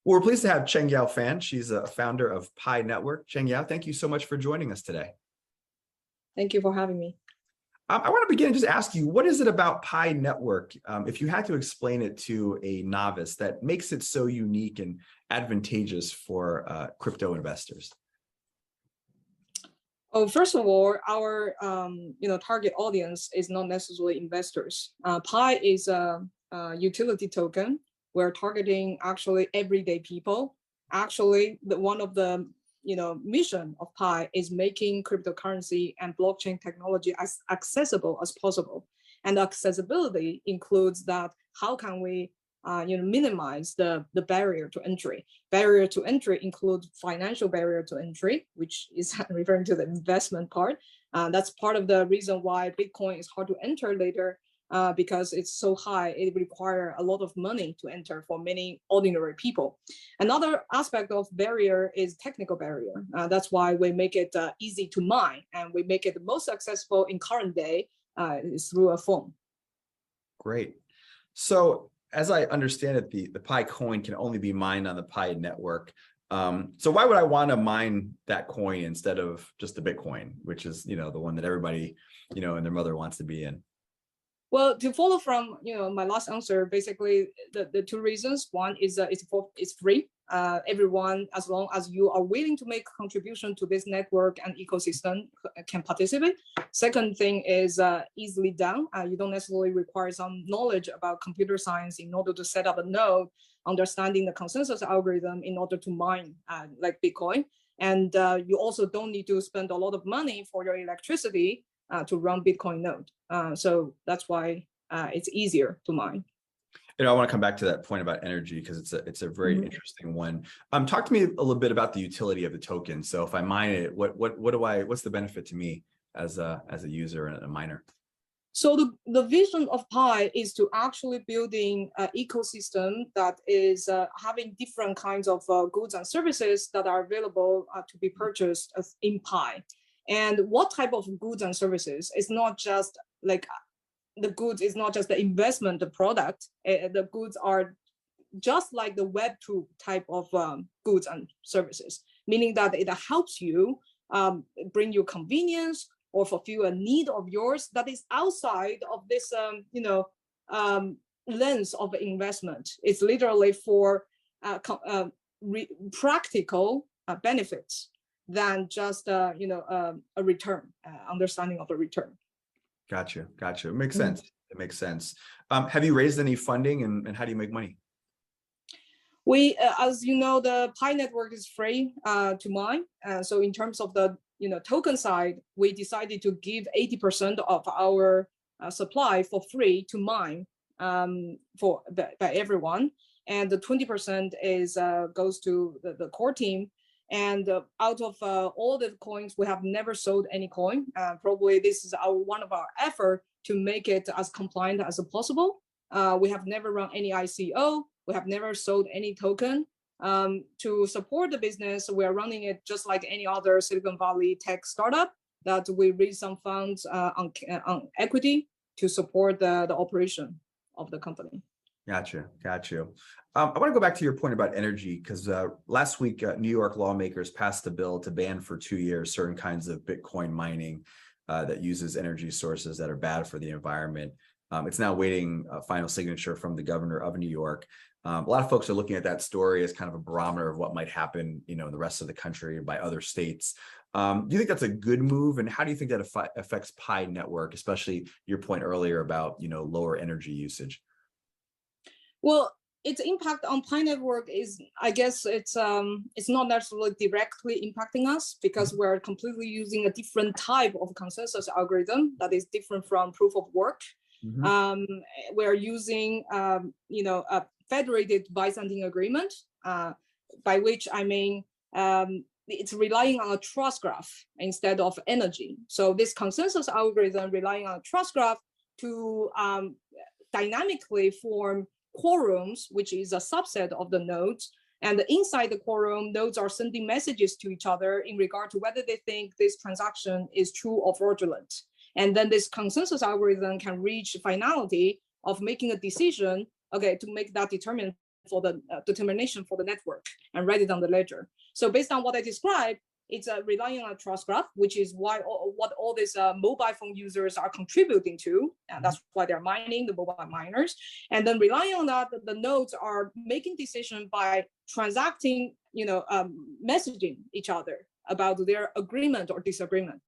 Well, we're pleased to have Cheng Yao Fan. She's a founder of Pi Network. Cheng Yao, thank you so much for joining us today. Thank you for having me. I want to begin and just ask you, what is it about Pi Network, if you had to explain it to a novice, that makes it so unique and advantageous for crypto investors? Oh, first of all, our target audience is not necessarily investors. Pi is a utility token. We're targeting actually everyday people. Actually, one of the mission of Pi is making cryptocurrency and blockchain technology as accessible as possible. And accessibility includes that how can we minimize the barrier to entry. Barrier to entry includes financial barrier to entry, which is referring to the investment part. That's part of the reason why Bitcoin is hard to enter later, because it's so high, it requires a lot of money to enter for many ordinary people. Another aspect of barrier is technical barrier. That's why we make it easy to mine, and we make it most accessible in current day is through a phone. Great. So as I understand it, the Pi coin can only be mined on the Pi network. So why would I want to mine that coin instead of just the Bitcoin, which is the one that everybody and their mother wants to be in? Well, to follow from my last answer, basically the two reasons. One is it's free. Everyone, as long as you are willing to make contribution to this network and ecosystem, can participate. Second thing is easily done. You don't necessarily require some knowledge about computer science in order to set up a node, understanding the consensus algorithm in order to mine like Bitcoin. And you also don't need to spend a lot of money for your electricity to run Bitcoin node. So that's why it's easier to mine. I want to come back to that point about energy because it's a very interesting one. Talk to me a little bit about the utility of the token. So if I mine it, what's the benefit to me as a user and a miner? So the vision of Pi is to actually building an ecosystem that is having different kinds of goods and services that are available to be purchased in Pi. And what type of goods and services? It's not just like the goods is not just the investment, the product. The goods are just like the Web2 type of goods and services, meaning that it helps you bring you convenience or fulfill a need of yours that is outside of this, lens of investment. It's literally for practical benefits than just a return, understanding of a return. Gotcha. It makes sense. It makes sense. Have you raised any funding, and how do you make money? We, as you know, the Pi network is free to mine. So in terms of the token side, we decided to give 80% of our supply for free to mine by everyone, and the 20% is goes to the core team. And out of all the coins, we have never sold any coin. Probably this is one of our effort to make it as compliant as possible. We have never run any ICO. We have never sold any token. To support the business, we are running it just like any other Silicon Valley tech startup, that we raise some funds on equity to support the operation of the company. Gotcha. I want to go back to your point about energy, because last week, New York lawmakers passed a bill to ban for 2 years certain kinds of Bitcoin mining that uses energy sources that are bad for the environment. It's now waiting a final signature from the governor of New York. A lot of folks are looking at that story as kind of a barometer of what might happen, in the rest of the country by other states. Do you think that's a good move? And how do you think that affects Pi Network, especially your point earlier about, lower energy usage? Well, its impact on Pi Network is, I guess, it's not necessarily directly impacting us because we're completely using a different type of consensus algorithm that is different from proof of work. We're using, a federated Byzantine agreement, by which I mean it's relying on a trust graph instead of energy. So this consensus algorithm relying on a trust graph to dynamically form quorums, which is a subset of the nodes. And inside the quorum, nodes are sending messages to each other in regard to whether they think this transaction is true or fraudulent. And then this consensus algorithm can reach finality of making a decision, okay, to make that determination for the determination for the network and write it on the ledger. So based on what I described, it's relying on a trust graph, which is what all these mobile phone users are contributing to. And that's why they're mining, the mobile miners. And then relying on that, the nodes are making decisions by transacting, messaging each other about their agreement or disagreement.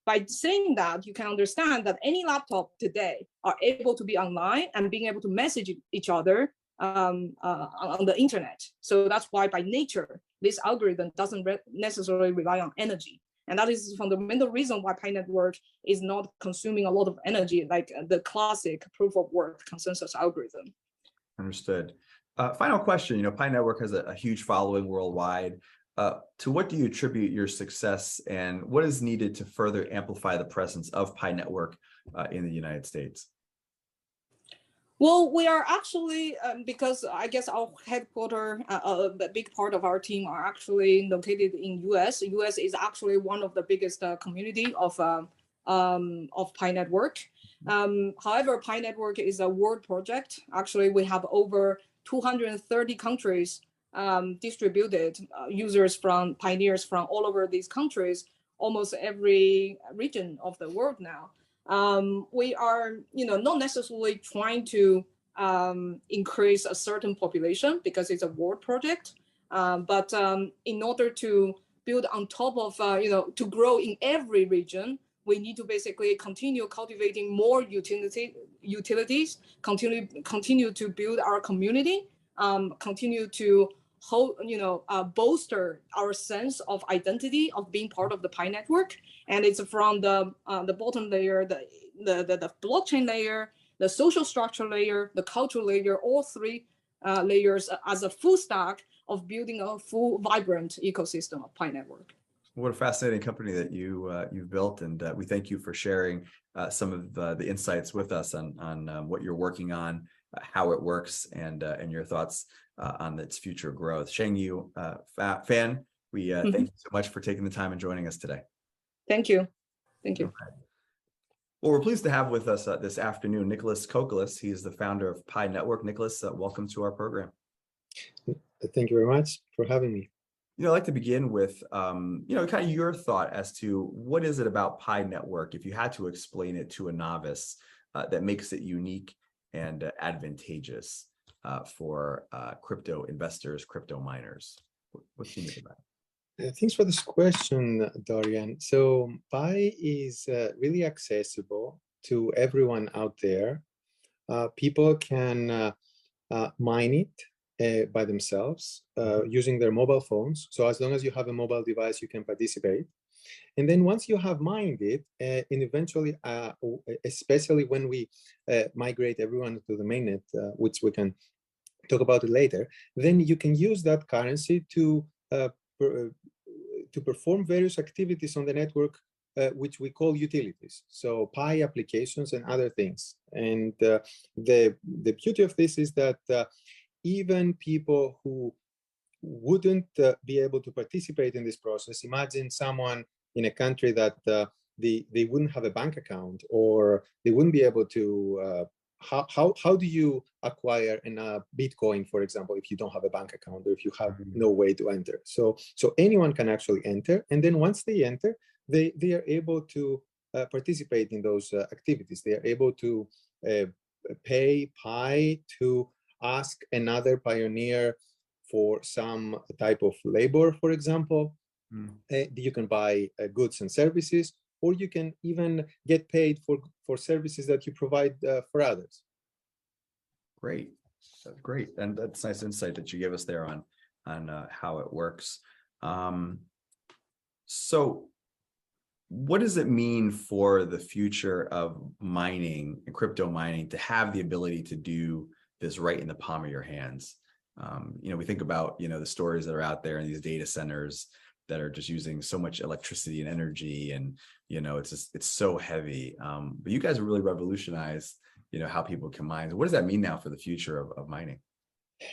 By saying that, you can understand that any laptop today are able to be online and being able to message each other on the internet. So that's why by nature, this algorithm doesn't necessarily rely on energy. And that is the fundamental reason why Pi Network is not consuming a lot of energy like the classic proof of work consensus algorithm. Understood. Final question, Pi Network has a huge following worldwide. To what do you attribute your success, and what is needed to further amplify the presence of Pi Network in the United States? Well, we are actually, because I guess our headquarters, a big part of our team are actually located in US. US is actually one of the biggest community of Pi Network. However, Pi Network is a world project. Actually, we have over 230 countries distributed users from pioneers from all over these countries, almost every region of the world now. We are, not necessarily trying to increase a certain population because it's a world project, but in order to build on top of, to grow in every region, we need to basically continue cultivating more utilities, continue to build our community, continue to bolster our sense of identity of being part of the Pi Network. And it's from the bottom layer, the blockchain layer, the social structure layer, the cultural layer, all three layers as a full stack of building a full vibrant ecosystem of Pi Network. What a fascinating company that you've built, and we thank you for sharing some of the insights with us on what you're working on, how it works, and your thoughts on its future growth. Shengyu Fan, we thank you so much for taking the time and joining us today. Thank you. Thank you. Well, we're pleased to have with us this afternoon Nicholas Kokolas. He is the founder of Pi Network. Nicholas, welcome to our program. Thank you very much for having me. I'd like to begin with, kind of your thought as to what is it about Pi Network, if you had to explain it to a novice, that makes it unique and advantageous for crypto investors, crypto miners. What do you think about it? Thanks for this question, Dorian. So Pi is really accessible to everyone out there. People can mine it by themselves using their mobile phones. So as long as you have a mobile device, you can participate. And then once you have mined it, and eventually, especially when we migrate everyone to the mainnet, which we can talk about it later, then you can use that currency to perform various activities on the network, which we call utilities. So Pi applications and other things. And the beauty of this is that even people who wouldn't be able to participate in this process, imagine someone in a country that they wouldn't have a bank account, or they wouldn't be able to, how do you acquire a Bitcoin, for example, if you don't have a bank account or if you have no way to enter? So anyone can actually enter. And then once they enter, they are able to participate in those activities. They are able to pay Pi to ask another pioneer for some type of labor, for example. You can buy goods and services, or you can even get paid for services that you provide for others. Great, that's great, and that's nice insight that you give us there on how it works. So, what does it mean for the future of mining and crypto mining to have the ability to do this right in the palm of your hands? We think about the stories that are out there in these data centers that are just using so much electricity and energy, and it's so heavy. But you guys really revolutionized how people can mine. So what does that mean now for the future of mining?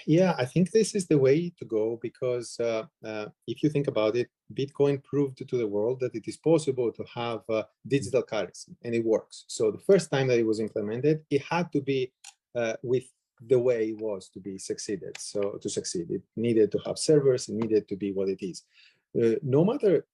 Yeah, I think this is the way to go, because if you think about it, Bitcoin proved to the world that it is possible to have digital currency, and it works. So the first time that it was implemented, it had to be with the way it was to be succeeded. So to succeed, it needed to have servers, it needed to be what it is. No matter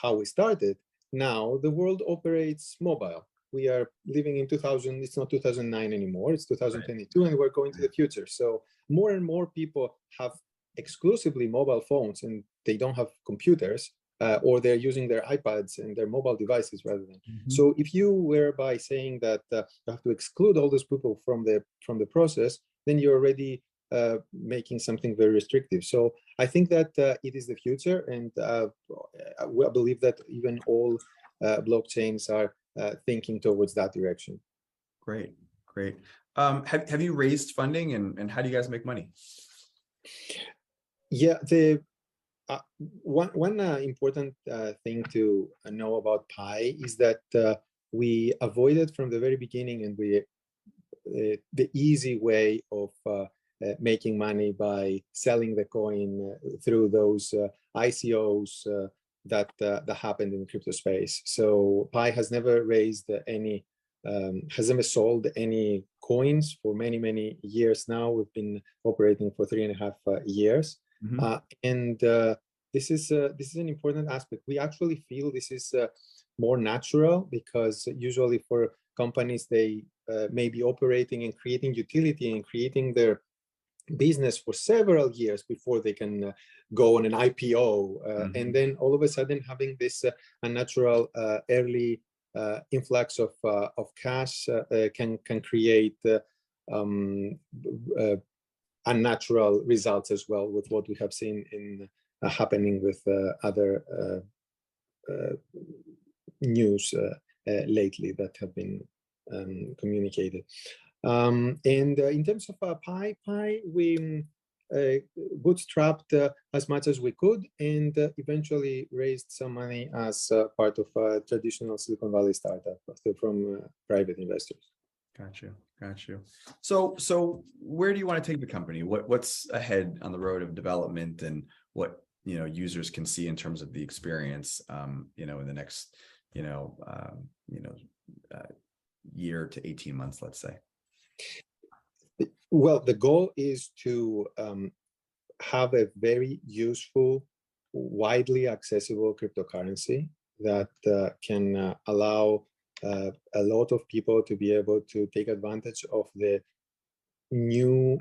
how we started, now the world operates mobile. We are living in 2000, it's not 2009 anymore, it's 2022, right. And we're going to the future. So more and more people have exclusively mobile phones and they don't have computers, or they're using their iPads and their mobile devices rather than. So if you were by saying that you have to exclude all those people from the process, then you're already making something very restrictive. So I think that it is the future, and I believe that even all blockchains are thinking towards that direction. Great, great. Have you raised funding, and how do you guys make money? Yeah, one important thing to know about Pi is that we avoided from the very beginning, and the easy way of making money by selling the coin through those ICOs that happened in the crypto space. So Pi has never raised any, has never sold any coins for many years now. We've been operating for 3.5 years. And this is an important aspect. We actually feel this is more natural, because usually for companies, they may be operating and creating utility and creating their business for several years before they can go on an IPO, and then all of a sudden having this unnatural early influx of cash can create unnatural results as well, with what we have seen in happening with other news lately that have been communicated. And in terms of Pi, we bootstrapped as much as we could, and eventually raised some money as part of a traditional Silicon Valley startup from private investors. Got you. So where do you want to take the company? What's ahead on the road of development, and what users can see in terms of the experience, in the next year to 18 months, let's say? Well, the goal is to have a very useful, widely accessible cryptocurrency that can allow a lot of people to be able to take advantage of the new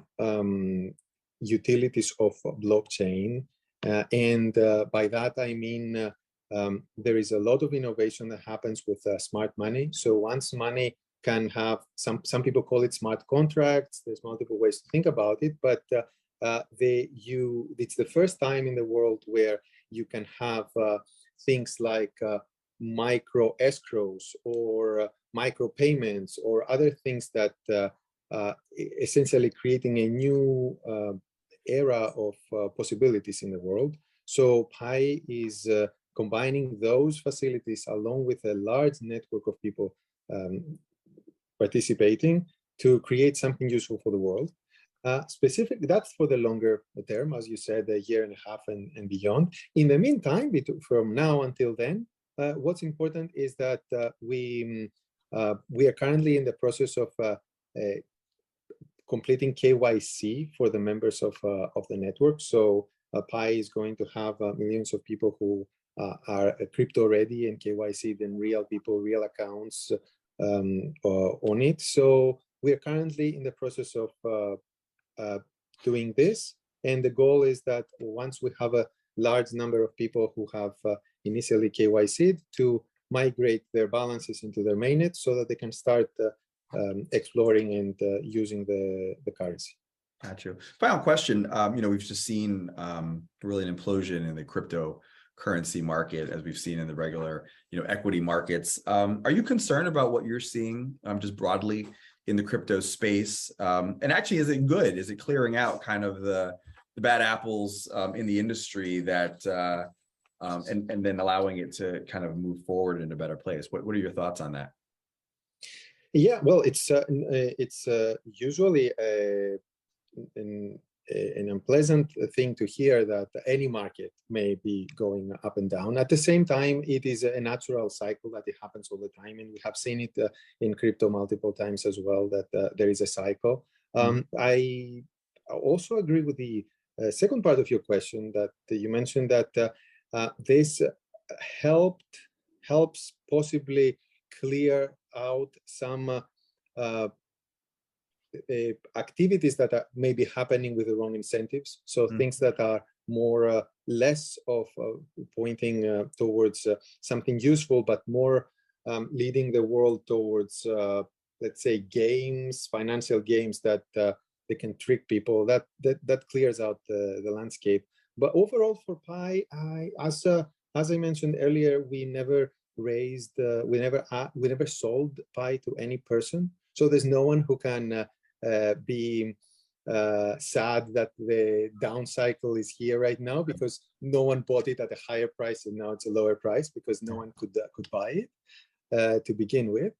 utilities of blockchain. And by that, I mean, there is a lot of innovation that happens with smart money. So once money can have, some people call it smart contracts. There's multiple ways to think about it, but it's the first time in the world where you can have things like micro escrows or micro payments or other things that essentially creating a new era of possibilities in the world. So Pi is combining those facilities along with a large network of people participating to create something useful for the world. That's for the longer term, as you said, a year and a half and beyond. In the meantime, from now until then, what's important is that we are currently in the process of completing KYC for the members of the network. So Pi is going to have millions of people who are crypto ready and KYC, then real people, real accounts on it. So we are currently in the process of doing this, and the goal is that once we have a large number of people who have initially KYC'd, to migrate their balances into their mainnet so that they can start exploring and using the currency. Got you. Final question. We've just seen really an implosion in the cryptocurrency market, as we've seen in the regular, equity markets. Are you concerned about what you're seeing just broadly in the crypto space? And actually, is it good? Is it clearing out kind of the bad apples in the industry that and then allowing it to kind of move forward in a better place? What are your thoughts on that? Yeah, well, it's usually an unpleasant thing to hear that any market may be going up and down. At the same time, it is a natural cycle that it happens all the time, and we have seen it in crypto multiple times as well, that there is a cycle. I also agree with the second part of your question that you mentioned that this helps possibly clear out some activities that are maybe happening with the wrong incentives. So things that are more less of pointing towards something useful, but more leading the world towards, let's say, games, financial games that they can trick people. That clears out the landscape. But overall, for Pi, as I mentioned earlier, we never raised, we never sold Pi to any person. So there's no one who can be sad that the down cycle is here right now, because no one bought it at a higher price and now it's a lower price because no one could buy it to begin with.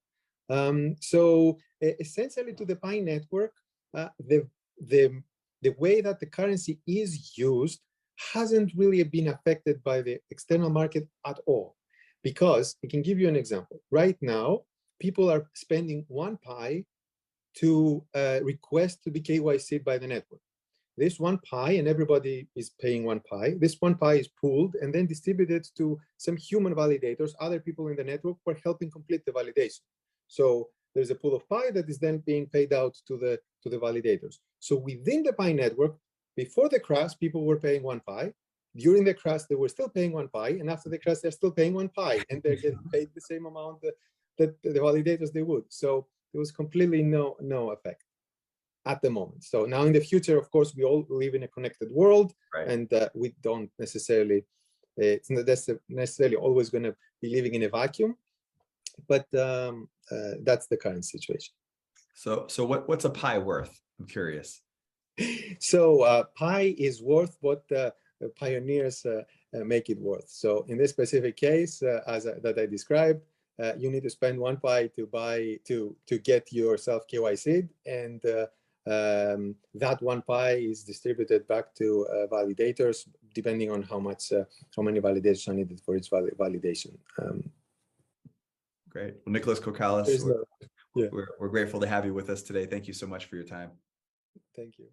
So essentially, to the Pi network, the way that the currency is used hasn't really been affected by the external market at all, because I can give you an example. Right now, people are spending 1 Pi to request to be KYC'd by the network. This 1 Pi, and everybody is paying 1 Pi, this 1 Pi is pooled and then distributed to some human validators, other people in the network who are helping complete the validation. So there's a pool of Pi that is then being paid out to the validators. So within the Pi network, before the crash, people were paying 1 Pi. During the crash, they were still paying 1 Pi, and after the crash, they're still paying 1 Pi, and they're getting paid the same amount that the validators they would. So there was completely no effect at the moment. So now in the future, of course, we all live in a connected world, right, and we don't necessarily, it's not necessarily always going to be living in a vacuum, but that's the current situation. So what's a Pi worth? I'm curious. So Pi is worth what the pioneers make it worth. So in this specific case, that I described, you need to spend 1 Pi to get yourself KYC'd, and that 1 Pi is distributed back to validators, depending on how many validators are needed for each validation. Great. Well, Nicholas Kokalis, we're grateful to have you with us today. Thank you so much for your time. Thank you.